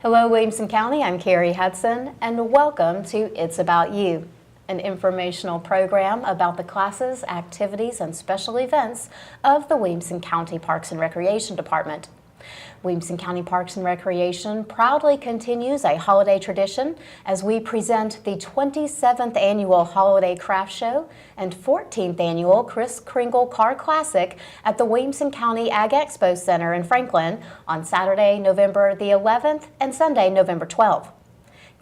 Hello, Williamson County. I'm Carrie Hudson, and welcome to It's About You, an informational program about the classes, activities, and special events of the Williamson County Parks and Recreation Department. Williamson County Parks and Recreation proudly continues a holiday tradition as we present the 27th Annual Holiday Craft Show and 14th Annual Kris Kringle Car Classic at the Williamson County Ag Expo Center in Franklin on Saturday, November the 11th and Sunday, November 12th.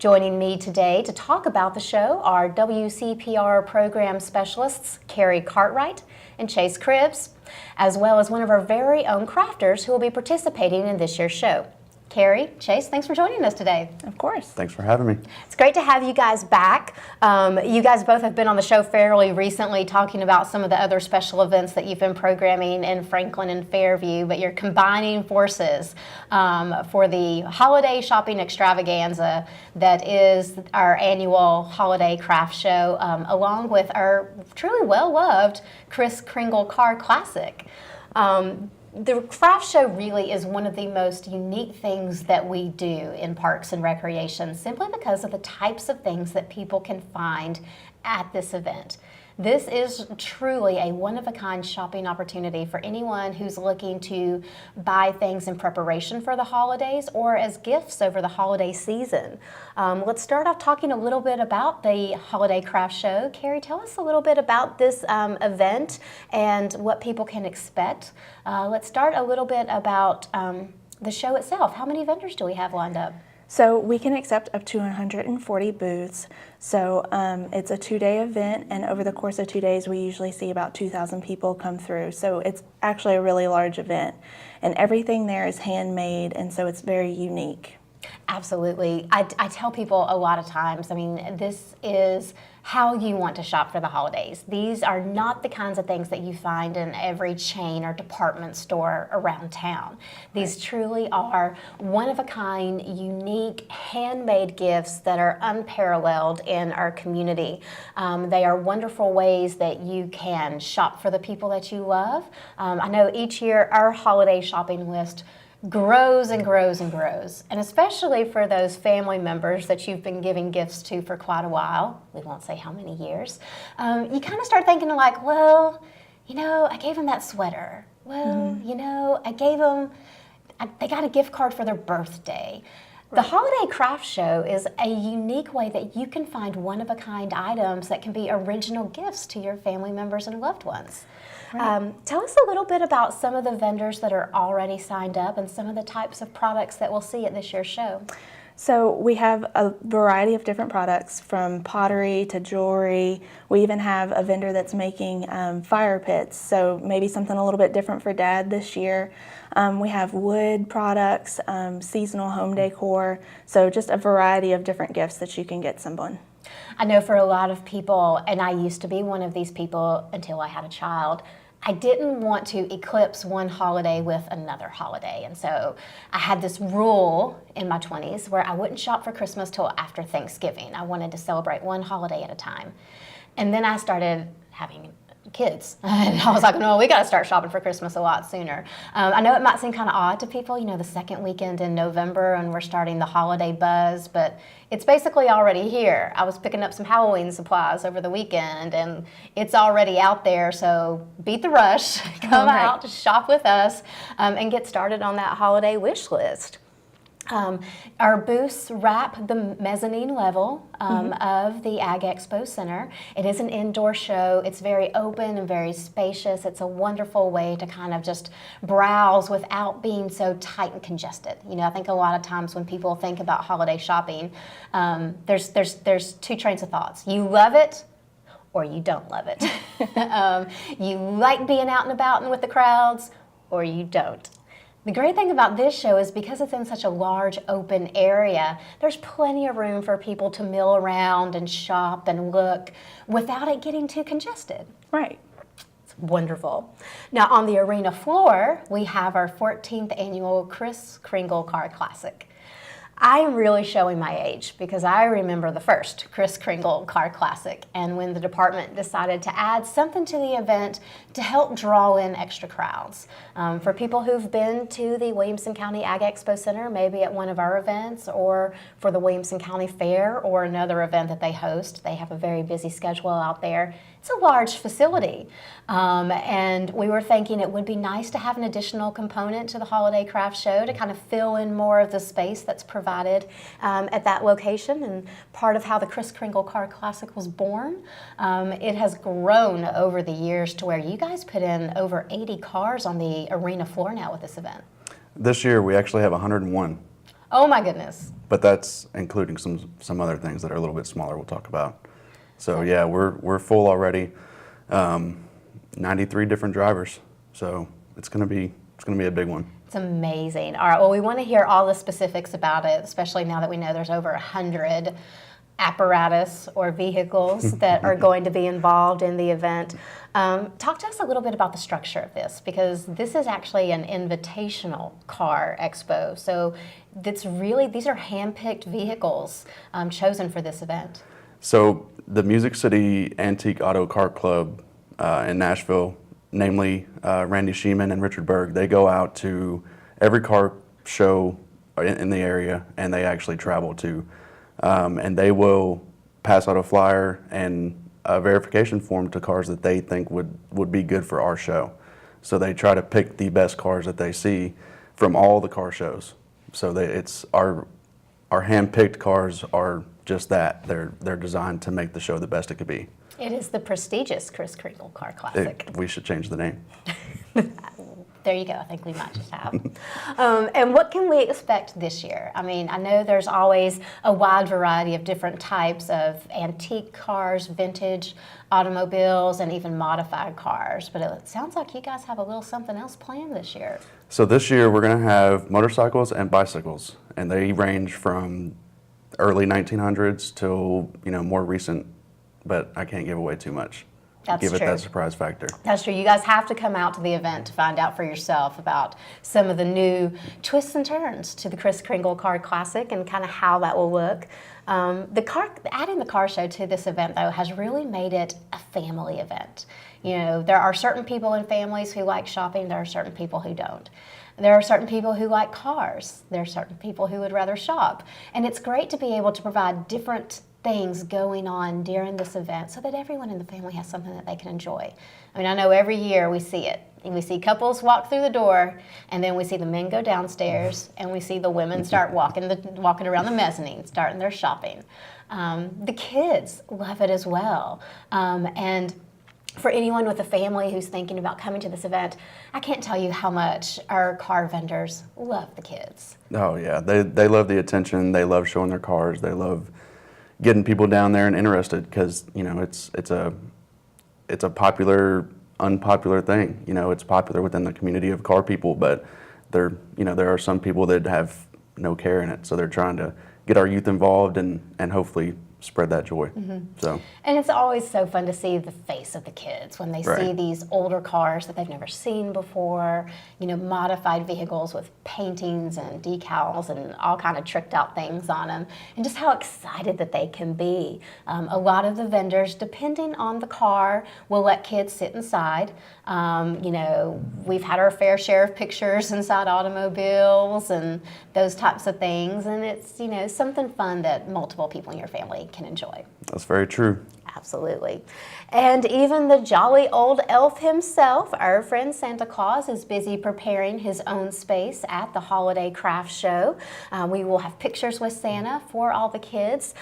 Joining me today to talk about the show are WCPR program specialists Kerri Cartwright and Chase Cribbs, as well as one of our very own crafters who will be participating in this year's show. Kerri, Chase, thanks for joining us today. Of course. Thanks for having me. It's great to have you guys back. You guys both have been on the show fairly recently talking about some of the other special events that you've been programming in Franklin and Fairview, but you're combining forces for the holiday shopping extravaganza that is our annual holiday craft show, along with our truly well-loved Kris Kringle Car Classic. The craft show really is one of the most unique things that we do in Parks and Recreation, simply because of the types of things that people can find at this event. This is truly a one-of-a-kind shopping opportunity for anyone who's looking to buy things in preparation for the holidays or as gifts over the holiday season. Let's start off talking a little bit about the Holiday Craft Show. Kerri, tell us a little bit about this event and what people can expect. Let's start a little bit about the show itself. How many vendors do we have lined up? So we can accept up to 140 booths. So it's a 2-day event, and over the course of 2 days, we usually see about 2,000 people come through. So it's actually a really large event, and everything there is handmade, and so it's very unique. Absolutely. I tell people a lot of times, I mean, this is how you want to shop for the holidays. These are not the kinds of things that you find in every chain or department store around town. These truly are one-of-a-kind, unique, handmade gifts that are unparalleled in our community. They are wonderful ways that you can shop for the people that you love. I know each year our holiday shopping list grows and grows and grows, and especially for those family members that you've been giving gifts to for quite a while, we won't say how many years, you kind of start thinking like, well, you know, I gave them that sweater. Well, you know, I gave them, they got a gift card for their birthday. The Holiday Craft Show is a unique way that you can find one-of-a-kind items that can be original gifts to your family members and loved ones. Right. Tell us a little bit about some of the vendors that are already signed up and some of the types of products that we'll see at this year's show. So we have a variety of different products, from pottery to jewelry. We even have a vendor that's making fire pits, so maybe something a little bit different for Dad this year. We have wood products, seasonal home decor, so just a variety of different gifts that you can get someone. I know for a lot of people, and I used to be one of these people until I had a child, I didn't want to eclipse one holiday with another holiday. And so I had this rule in my 20s where I wouldn't shop for Christmas till after Thanksgiving. I wanted to celebrate one holiday at a time. And then I started having kids. And I was like, no, we got to start shopping for Christmas a lot sooner. I know it might seem kind of odd to people, you know, the second weekend in November and we're starting the holiday buzz, but it's basically already here. I was picking up some Halloween supplies over the weekend and it's already out there, so beat the rush, come out to shop with us and get started on that holiday wish list. Our booths wrap the mezzanine level of the Ag Expo Center. It is an indoor show. It's very open and very spacious. It's a wonderful way to kind of just browse without being so tight and congested. You know, I think a lot of times when people think about holiday shopping, there's two trains of thoughts. You love it or you don't love it. You like being out and about and with the crowds, or you don't. The great thing about this show is because it's in such a large open area, there's plenty of room for people to mill around and shop and look without it getting too congested. Right. It's wonderful. Now on the arena floor, we have our 14th annual Kris Kringle Car Classic. I am really showing my age because I remember the first Kris Kringle Car Classic, and when the department decided to add something to the event to help draw in extra crowds. For people who've been to the Williamson County Ag Expo Center, maybe at one of our events, or for the Williamson County Fair or another event that they host, they have a very busy schedule out there. It's a large facility, and we were thinking it would be nice to have an additional component to the Holiday Craft Show to kind of fill in more of the space that's provided at that location, and part of how the Kris Kringle Car Classic was born. It has grown over the years to where you guys put in over 80 cars on the arena floor now with this event. This year we actually have 101. Oh my goodness. But that's including some other things that are a little bit smaller we'll talk about. So yeah, we're full already. 93 different drivers. So it's gonna be a big one. It's amazing. All right, well, we want to hear all the specifics about it, especially now that we know there's over 100 apparatus or vehicles that are going to be involved in the event. Talk to us a little bit about the structure of this, because this is actually an invitational car expo. So these are hand-picked vehicles chosen for this event. So the Music City Antique Auto Car Club in Nashville, namely Randy Sheeman and Richard Berg, they go out to every car show in the area, and they actually travel to, and they will pass out a flyer and a verification form to cars that they think would be good for our show. So they try to pick the best cars that they see from all the car shows. So it's our hand-picked cars are just that. They're designed to make the show the best it could be. It is the prestigious Kris Kringle Car Classic. We should change the name. There you go. I think we might just have. And what can we expect this year? I mean, I know there's always a wide variety of different types of antique cars, vintage automobiles, and even modified cars. But it sounds like you guys have a little something else planned this year. So this year we're going to have motorcycles and bicycles, and they range from early 1900s till more recent. But I can't give away too much. That's Give true. it that surprise factor. That's true. You guys have to come out to the event to find out for yourself about some of the new twists and turns to the Kris Kringle Car Classic and kind of how that will look. Adding the car show to this event, though, has really made it a family event. There are certain people in families who like shopping. There are certain people who don't. There are certain people who like cars. There are certain people who would rather shop. And it's great to be able to provide different things going on during this event so that everyone in the family has something that they can enjoy. I mean, I know every year we see it. We see couples walk through the door, and then we see the men go downstairs, and we see the women start walking around the mezzanine, starting their shopping. The kids love it as well. And for anyone with a family who's thinking about coming to this event, I can't tell you how much our car vendors love the kids. Oh yeah, they love the attention. They love showing their cars. They love getting people down there and interested, because it's a popular, unpopular thing. It's popular within the community of car people, but there are some people that have no care in it. So they're trying to get our youth involved and hopefully spread that joy. Mm-hmm. So. And it's always so fun to see the face of the kids when they see Right. these older cars that they've never seen before, modified vehicles with paintings and decals and all kind of tricked out things on them, and just how excited that they can be. A lot of the vendors, depending on the car, will let kids sit inside. We've had our fair share of pictures inside automobiles and those types of things, and it's, something fun that multiple people in your family can enjoy. That's very true. Absolutely. And even the jolly old elf himself, our friend Santa Claus, is busy preparing his own space at the Holiday Craft Show. We will have pictures with Santa for all the kids.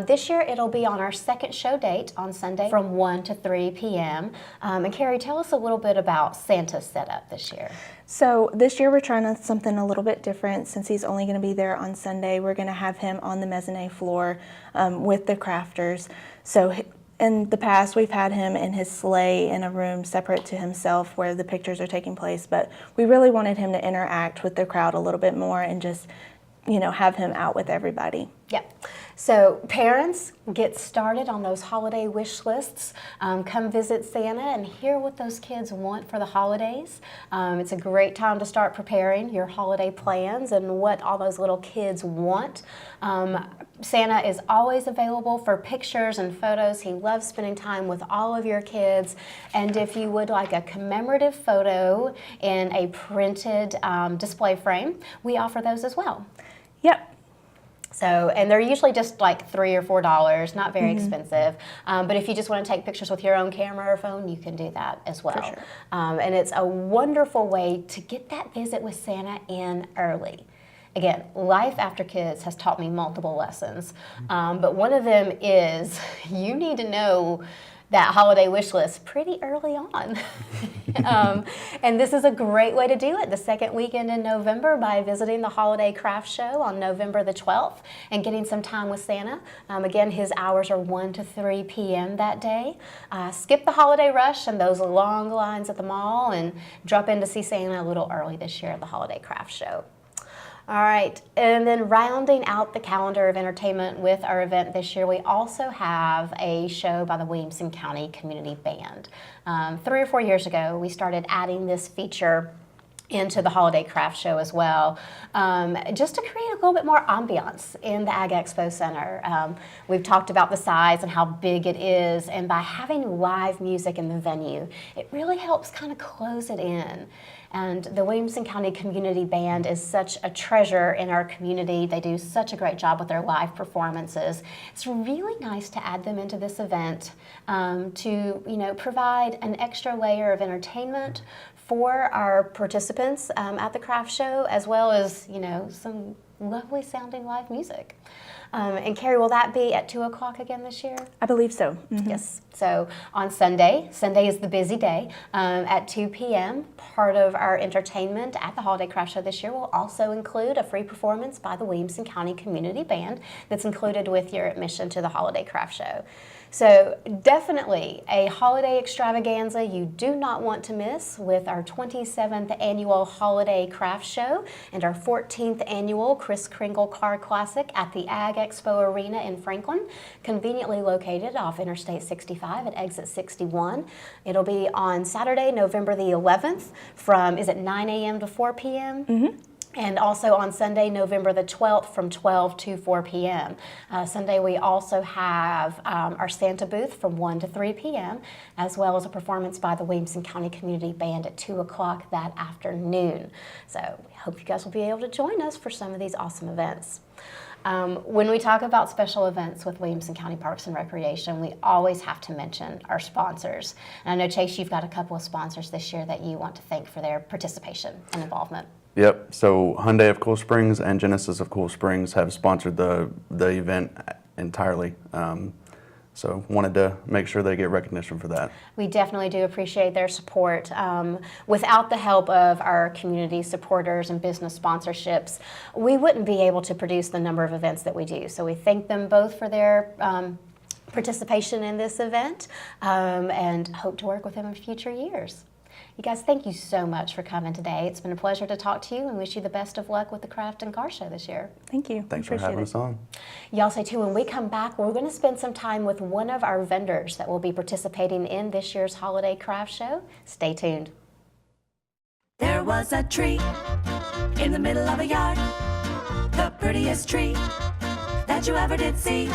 This year it'll be on our second show date on Sunday from 1 to 3 p.m. And Carrie, tell us a little bit about Santa's setup this year. So this year we're trying something a little bit different. Since he's only going to be there on Sunday, we're going to have him on the mezzanine floor with the crafters. So in the past, we've had him in his sleigh in a room separate to himself where the pictures are taking place, but we really wanted him to interact with the crowd a little bit more and just, have him out with everybody. Yep. So parents, get started on those holiday wish lists. Come visit Santa and hear what those kids want for the holidays. It's a great time to start preparing your holiday plans and what all those little kids want. Santa is always available for pictures and photos. He loves spending time with all of your kids. And if you would like a commemorative photo in a printed display frame, we offer those as well. Yep. So, and they're usually just like $3 or $4, not very expensive. But if you just want to take pictures with your own camera or phone, you can do that as well. For sure. And it's a wonderful way to get that visit with Santa in early. Again, life after kids has taught me multiple lessons. But one of them is you need to know that holiday wish list pretty early on. And this is a great way to do it the second weekend in November by visiting the Holiday Craft Show on November the 12th and getting some time with Santa. Again, his hours are 1 to 3 p.m. that day. Skip the holiday rush and those long lines at the mall and drop in to see Santa a little early this year at the Holiday Craft Show. All right, and then rounding out the calendar of entertainment with our event this year, we also have a show by the Williamson County Community Band. 3 or 4 years ago, we started adding this feature into the Holiday Craft Show as well, just to create a little bit more ambiance in the Ag Expo Center. We've talked about the size and how big it is, and by having live music in the venue, it really helps kind of close it in. And the Williamson County Community Band is such a treasure in our community. They do such a great job with their live performances. It's really nice to add them into this event to provide an extra layer of entertainment for our participants at the craft show, as well as some lovely sounding live music. And Kerri, will that be at 2 o'clock again this year? I believe so. Mm-hmm. Yes. So on Sunday is the busy day, at 2 p.m., part of our entertainment at the Holiday Craft Show this year will also include a free performance by the Williamson County Community Band that's included with your admission to the Holiday Craft Show. So definitely a holiday extravaganza you do not want to miss with our 27th annual Holiday Craft Show and our 14th annual Kris Kringle Car Classic at the Ag Expo Arena in Franklin, conveniently located off Interstate 65 at exit 61. It'll be on Saturday, November the 11th from, 9 a.m. to 4 p.m.? Mm-hmm. And also on Sunday, November the 12th from 12 to 4 p.m. Sunday, we also have our Santa booth from 1 to 3 p.m., as well as a performance by the Williamson County Community Band at 2 o'clock that afternoon. So we hope you guys will be able to join us for some of these awesome events. When we talk about special events with Williamson County Parks and Recreation, we always have to mention our sponsors. And I know, Chase, you've got a couple of sponsors this year that you want to thank for their participation and involvement. Yep. So Hyundai of Cool Springs and Genesis of Cool Springs have sponsored the event entirely. So wanted to make sure they get recognition for that. We definitely do appreciate their support. Without the help of our community supporters and business sponsorships, we wouldn't be able to produce the number of events that we do. So we thank them both for their participation in this event and hope to work with them in future years. You guys, thank you so much for coming today. It's been a pleasure to talk to you and wish you the best of luck with the Craft and Car Show this year. Thank you. Thanks for having us on. Y'all stay tuned. When we come back, we're going to spend some time with one of our vendors that will be participating in this year's Holiday Craft Show. Stay tuned. There was a tree in the middle of a yard, the prettiest tree that you ever did see.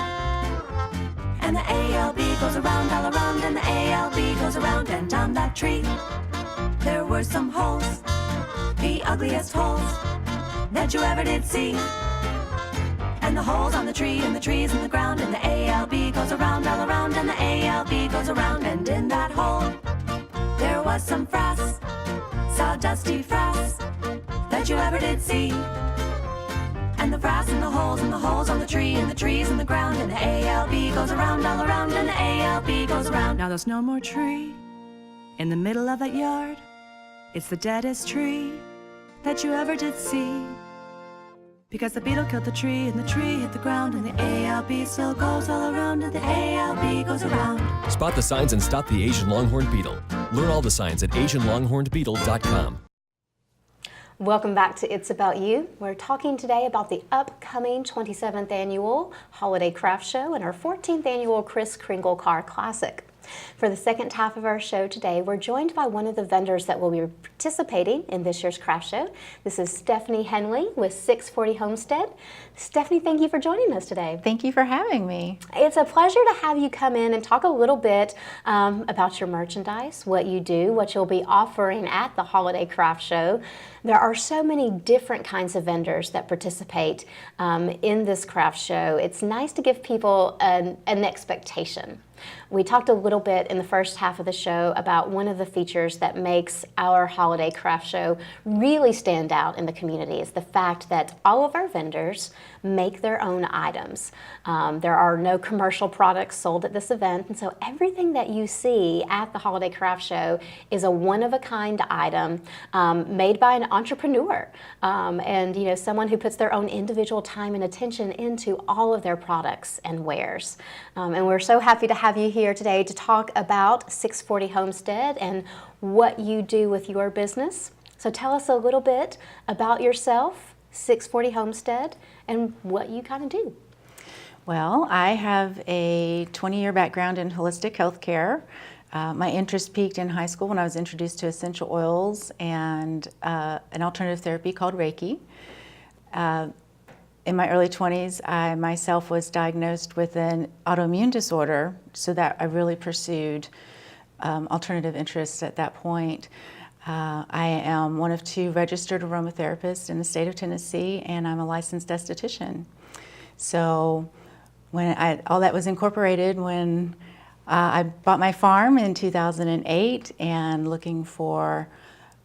And the ALB goes around, all around, and the ALB goes around, and on that tree there were some holes, the ugliest holes that you ever did see. And the holes on the tree, and the trees in the ground, and the ALB goes around, all around, and the ALB goes around, and in that hole there was some frass, sawdusty frass that you ever did see. And the frass and the holes on the tree, and the trees in the ground, and the ALB goes around, all around, and the ALB goes around. Now there's no more tree in the middle of that yard. It's the deadest tree that you ever did see. Because the beetle killed the tree, and the tree hit the ground, and the ALB still goes all around, and the ALB goes around. Spot the signs and stop the Asian longhorned beetle. Learn all the signs at AsianLonghornedBeetle.com. Welcome back to It's About You. We're talking today about the upcoming 27th annual Holiday Craft Show and our 14th annual Kris Kringle Car Classic. For the second half of our show today, we're joined by one of the vendors that will be participating in this year's craft show. This is Stephanie Henley with 640 Homestead. Stephanie, thank you for joining us today. Thank you for having me. It's a pleasure to have you come in and talk a little bit about your merchandise, what you do, what you'll be offering at the Holiday Craft Show. There are so many different kinds of vendors that participate in this craft show. It's nice to give people an expectation. We talked a little bit in the first half of the show about one of the features that makes our Holiday Craft Show really stand out in the community is the fact that all of our vendors make their own items. There are no commercial products sold at this event, and so everything that you see at the Holiday Craft Show is a one-of-a-kind item made by an entrepreneur and someone who puts their own individual time and attention into all of their products and wares. And we're so happy to have you here today to talk about 640 Homestead and what you do with your business. So tell us a little bit about yourself, 640 Homestead, and what you kind of do. Well, I have a 20-year background in holistic healthcare. My interest peaked in high school when I was introduced to essential oils and an alternative therapy called Reiki. In my early 20s, I myself was diagnosed with an autoimmune disorder, so that I really pursued alternative interests at that point. I am one of 2 registered aromatherapists in the state of Tennessee, and I'm a licensed esthetician. So when all that was incorporated when I bought my farm in 2008 and looking for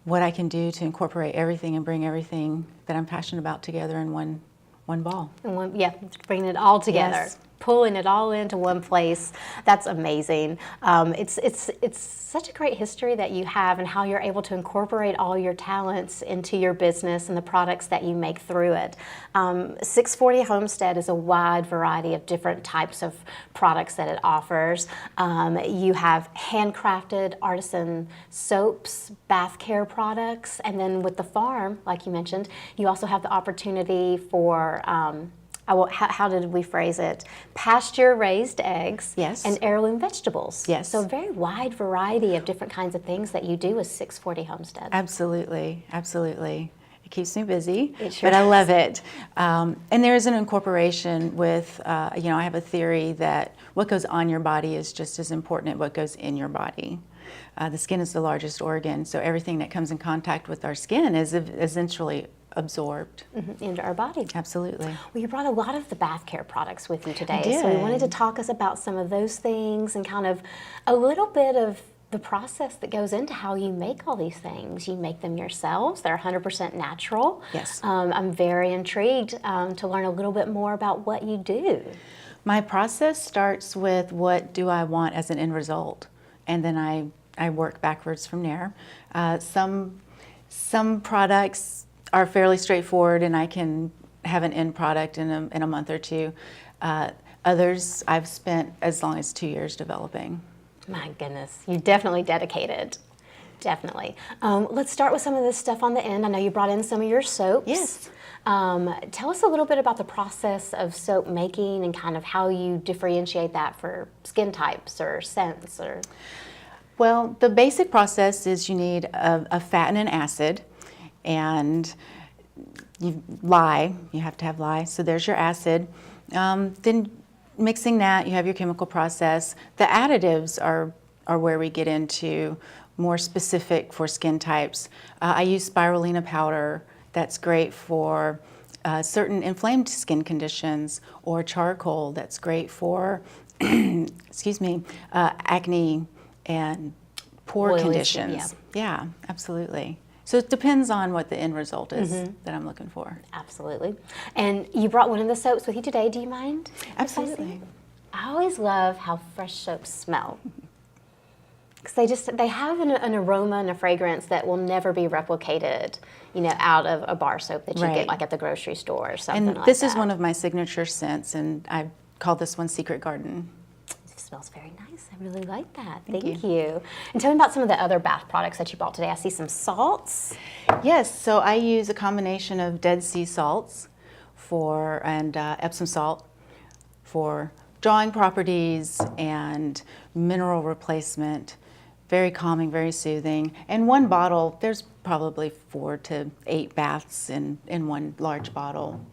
what I can do to incorporate everything and bring everything that I'm passionate about together in one ball. Bringing it all together. Yes. Pulling it all into one place. That's amazing. It's such a great history that you have and how you're able to incorporate all your talents into your business and the products that you make through it. 640 Homestead is a wide variety of different types of products that it offers. You have handcrafted artisan soaps, bath care products, and then with the farm, like you mentioned, you also have the opportunity for how did we phrase it? Pasture-raised eggs Yes. and heirloom vegetables. Yes. So a very wide variety of different kinds of things that you do with 640 Homestead. Absolutely, absolutely. It keeps me busy, It sure but I does. love it. And there is an incorporation with, I have a theory that what goes on your body is just as important as what goes in your body. The skin is the largest organ, so everything that comes in contact with our skin is essentially absorbed. Into our body. Absolutely. Well, you brought a lot of the bath care products with you today. I So we did. wanted to talk us about some of those things and kind of a little bit of the process that goes into how you make all these things. You make them yourselves. They're 100% natural. Yes. I'm very intrigued to learn a little bit more about what you do. My process starts with what do I want as an end result, and then I work backwards from there. Some products are fairly straightforward, and I can have an end product in a month or 2. Others I've spent as long as 2 years developing. My goodness, you're definitely dedicated. Definitely. Let's start with some of this stuff on the end. I know you brought in some of your soaps. Yes. Tell us a little bit about the process of soap making and kind of how you differentiate that for skin types or scents or. Well, the basic process is you need a fat and an acid, and you have to have lye, so there's your acid. Then mixing that, you have your chemical process. The additives are where we get into more specific for skin types. I use spirulina powder. That's great for certain inflamed skin conditions, or charcoal. That's great for, acne and pore Oily skin, conditions. Yeah, absolutely. So it depends on what the end result is that I'm looking for. Absolutely. And you brought one of the soaps with you today. Do you mind? Absolutely. I always love how fresh soaps smell. Because they have an aroma and a fragrance that will never be replicated, out of a bar soap that you get Right. like at the grocery store or something And like this that. is one of my signature scents, and I call this one Secret Garden. smells very nice. I really like that. Thank you. And tell me about some of the other bath products that you bought today. I see some salts. Yes, so I use a combination of Dead Sea salts and Epsom salt for drawing properties and mineral replacement. Very calming, very soothing. And one bottle, there's probably 4 to 8 baths in one large bottle.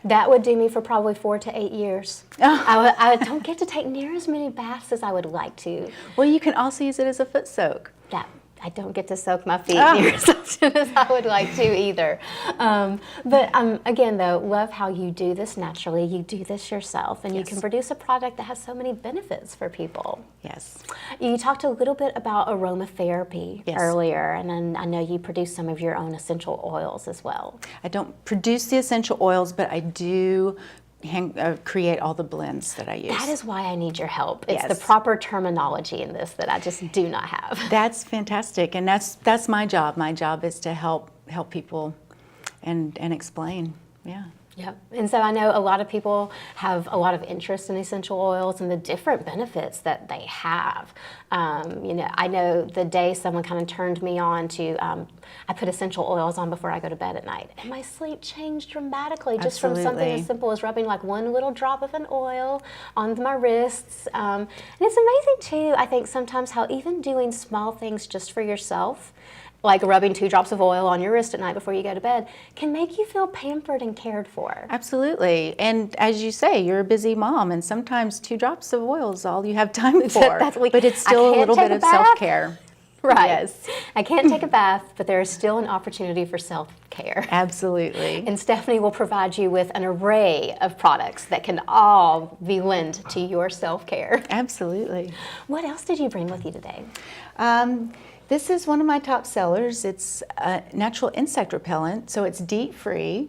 That would do me for probably 4 to 8 years. I don't get to take near as many baths as I would like to. Well, you can also use it as a foot soak. That I don't get to soak my feet near as often as I would like to either. But again, though, love how you do this naturally. You do this yourself, and you can produce a product that has so many benefits for people. Yes. You talked a little bit about aromatherapy earlier, and then I know you produce some of your own essential oils as well. I don't produce the essential oils, but I do create all the blends that I use. That is why I need your help. It's the proper terminology in this that I just do not have. That's fantastic, and that's my job. My job is to help people and explain. Yeah. Yep. And so I know a lot of people have a lot of interest in essential oils and the different benefits that they have. I know the day someone kind of turned me on to, I put essential oils on before I go to bed at night, and my sleep changed dramatically just from something as simple as rubbing like one little drop of an oil on my wrists. And it's amazing too, I think sometimes how even doing small things just for yourself, like rubbing 2 drops of oil on your wrist at night before you go to bed, can make you feel pampered and cared for. Absolutely. And as you say, you're a busy mom, and sometimes 2 drops of oil is all you have time for. But it's still a little bit of self-care. Right. Yes. I can't take a bath, but there is still an opportunity for self-care. Absolutely. And Stephanie will provide you with an array of products that can all be lent to your self-care. Absolutely. What else did you bring with you today? This is one of my top sellers. It's a natural insect repellent, so it's DEET-free,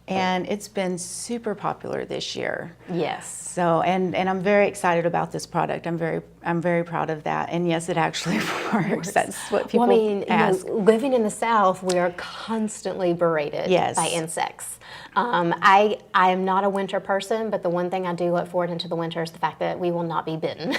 and it's been super popular this year. Yes. So, and I'm very excited about this product. I'm very proud of that. And yes, it actually works. That's what people ask. Living in the South, we are constantly berated by insects. I am not a winter person, but the one thing I do look forward into the winter is the fact that we will not be bitten.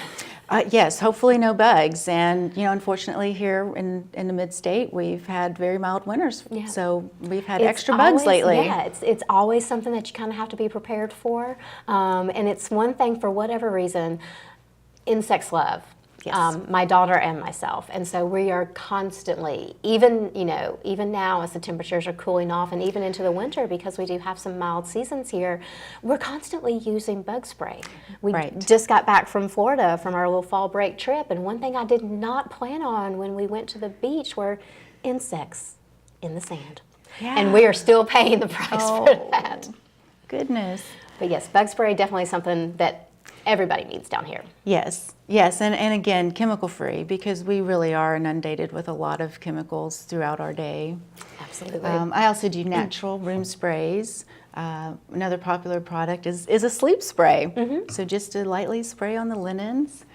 Yes, hopefully no bugs. And unfortunately here in the mid-state, we've had very mild winters. Yeah. So we've had extra bugs lately. Yeah, it's always something that you kind of have to be prepared for. And it's one thing, for whatever reason, insects love. Yes. My daughter and myself, and so we are constantly, even now as the temperatures are cooling off, and even into the winter, because we do have some mild seasons here, we're constantly using bug spray. We just got back from Florida from our little fall break trip, and one thing I did not plan on when we went to the beach were insects in the sand. Yeah. And we are still paying the price for that. Goodness. But yes, bug spray definitely something that everybody needs down here. Yes, and again, chemical-free, because we really are inundated with a lot of chemicals throughout our day. Absolutely. I also do natural room sprays. Another popular product is a sleep spray. Mm-hmm. So just to lightly spray on the linens.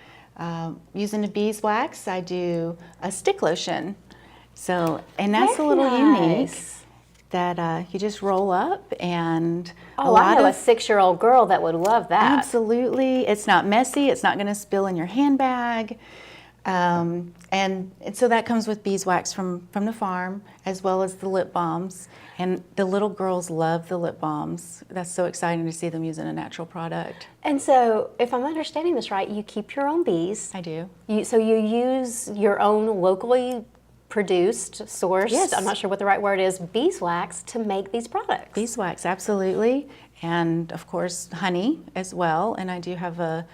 Using the beeswax, I do a stick lotion. So, and that's a little unique. That you just roll up, and I know a 6-year-old girl that would love that. Absolutely. It's not messy. It's not going to spill in your handbag. And so that comes with beeswax from the farm, as well as the lip balms. And the little girls love the lip balms. That's so exciting to see them using a natural product. And so, if I'm understanding this right, you keep your own bees. I do. So you use your own locally produced, sourced, I'm not sure what the right word is, beeswax to make these products. Beeswax, absolutely. And of course, honey as well. And I do have a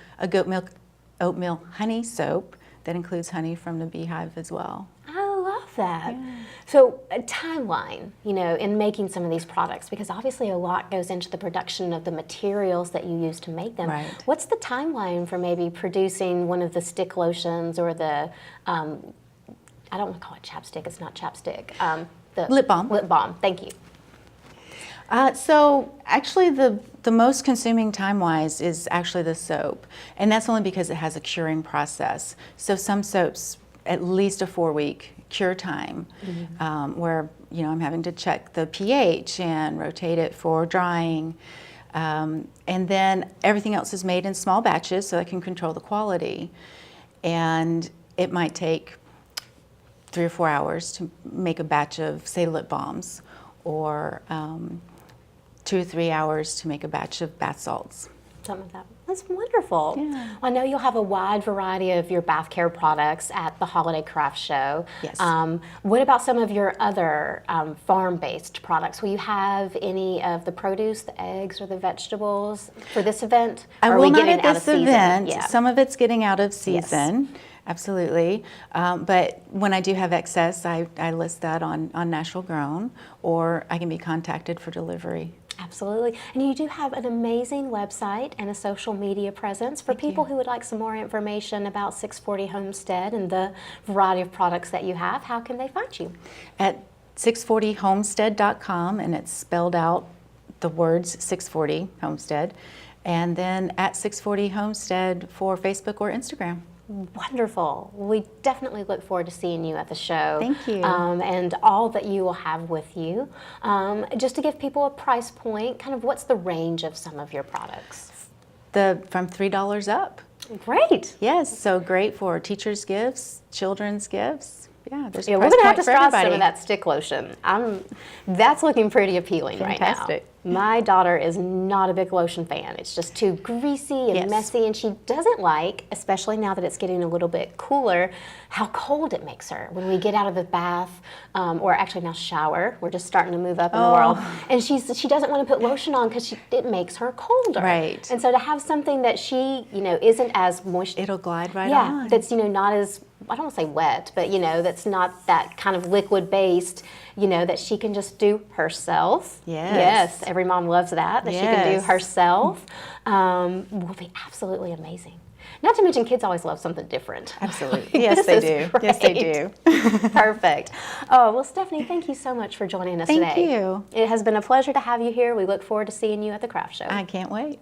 oatmeal honey soap that includes honey from the beehive as well. I love that. Yeah. So a timeline, in making some of these products, because obviously a lot goes into the production of the materials that you use to make them. Right. What's the timeline for maybe producing one of the stick lotions or the I don't want to call it chapstick. It's not chapstick. The lip balm. Lip balm. Thank you. So actually, the most consuming time-wise is actually the soap, and that's only because it has a curing process. So some soaps, at least a 4-week cure time, where I'm having to check the pH and rotate it for drying. And then everything else is made in small batches so I can control the quality. And it might take 3 or 4 hours to make a batch of, say, lip balms, or 2 or 3 hours to make a batch of bath salts. Something like that. That's wonderful. Yeah. I know you'll have a wide variety of your bath care products at the Holiday Craft Show. Yes. What about some of your other farm-based products? Will you have any of the produce, the eggs, or the vegetables for this event? I Or are will we not getting at out this of season? event. Yeah. Some of it's getting out of season. Absolutely. But when I do have excess, I list that on Natural Grown, or I can be contacted for delivery. Absolutely. And you do have an amazing website and a social media presence. For people who would like some more information about 640 Homestead and the variety of products that you have, how can they find you? At 640homestead.com, and it's spelled out the words 640 Homestead, and then at 640 Homestead for Facebook or Instagram. Wonderful. We definitely look forward to seeing you at the show. Thank you. And all that you will have with you. Just to give people a price point, kind of what's the range of some of your products? From $3 up. Great. Yes, so great for teachers' gifts, children's gifts. Yeah, there's a Yeah, we're price going to have point to for try some everybody. of that stick lotion. That's looking pretty appealing Fantastic. right now. My daughter is not a big lotion fan. It's just too greasy and Yes. messy, and she doesn't like, especially now that it's getting a little bit cooler, how cold it makes her when we get out of the bath, or actually now shower. We're just starting to move up in the world, and she doesn't want to put lotion on because it makes her colder. Right. And so to have something that she isn't as moist, It'll glide right yeah, on. that's not as, I don't want to say wet, but that's not that kind of liquid based, that she can just do herself. Yes. Yes, every mom loves that she can do Yes. herself. Will be absolutely amazing. Not to mention, kids always love something different. Absolutely. Yes, they do. Yes, they do. Perfect. Oh, well, Stephanie, thank you so much for joining us Thank today. you. It has been a pleasure to have you here. We look forward to seeing you at the craft show. I can't wait.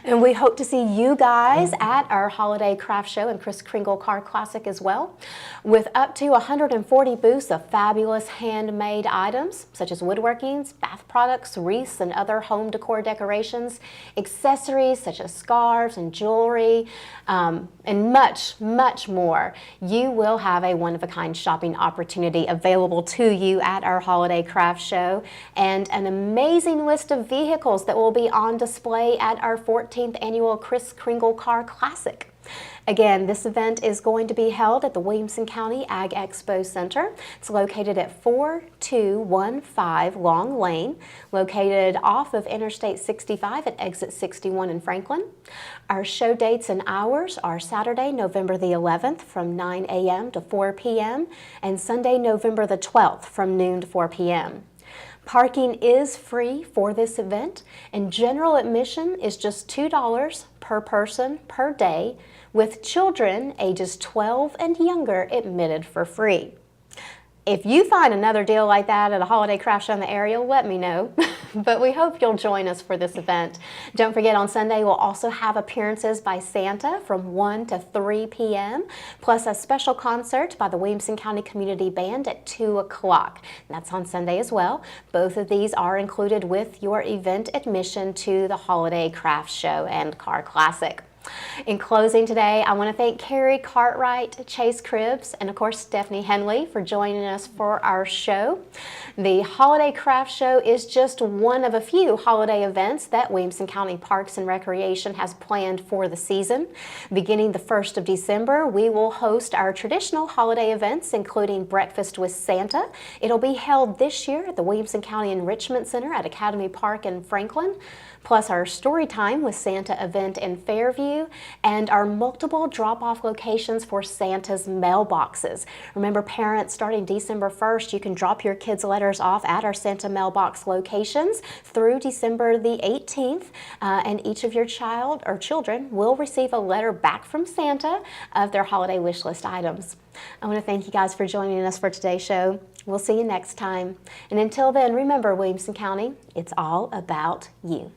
And we hope to see you guys at our holiday craft show and Kris Kringle Car Classic as well, with up to 140 booths of fabulous handmade items such as woodworkings, bath products, wreaths, and other home decor decorations, accessories such as scarves and jewelry, and much, much more. You will have a one-of-a-kind shopping opportunity available to you at our holiday craft show, and an amazing list of vehicles that will be on display at our 14th annual Kris Kringle Car Classic. Again, this event is going to be held at the Williamson County Ag Expo Center. It's located at 4215 Long Lane, located off of Interstate 65 at exit 61 in Franklin. Our show dates and hours are Saturday, November the 11th from 9 a.m. to 4 p.m. and Sunday, November the 12th from noon to 4 p.m. Parking is free for this event, and general admission is just $2 per person per day, with children ages 12 and younger admitted for free. If you find another deal like that at a holiday craft show in the area, let me know. But we hope you'll join us for this event. Don't forget, on Sunday we'll also have appearances by Santa from 1 to 3 p.m., plus a special concert by the Williamson County Community Band at 2 o'clock. That's on Sunday as well. Both of these are included with your event admission to the Holiday Craft Show and Car Classic. In closing today, I want to thank Carrie, Cartwright, Chase Cribbs, and of course Stephanie Henley for joining us for our show. The Holiday Craft Show is just one of a few holiday events that Williamson County Parks and Recreation has planned for the season. Beginning the 1st of December, we will host our traditional holiday events, including Breakfast with Santa. It'll be held this year at the Williamson County Enrichment Center at Academy Park in Franklin, plus our Storytime with Santa event in Fairview, and our multiple drop-off locations for Santa's mailboxes. Remember, parents, starting December 1st, you can drop your kids' letters off at our Santa mailbox locations through December the 18th, and each of your child or children will receive a letter back from Santa of their holiday wish list items. I want to thank you guys for joining us for today's show. We'll see you next time. And until then, remember, Williamson County, it's all about you.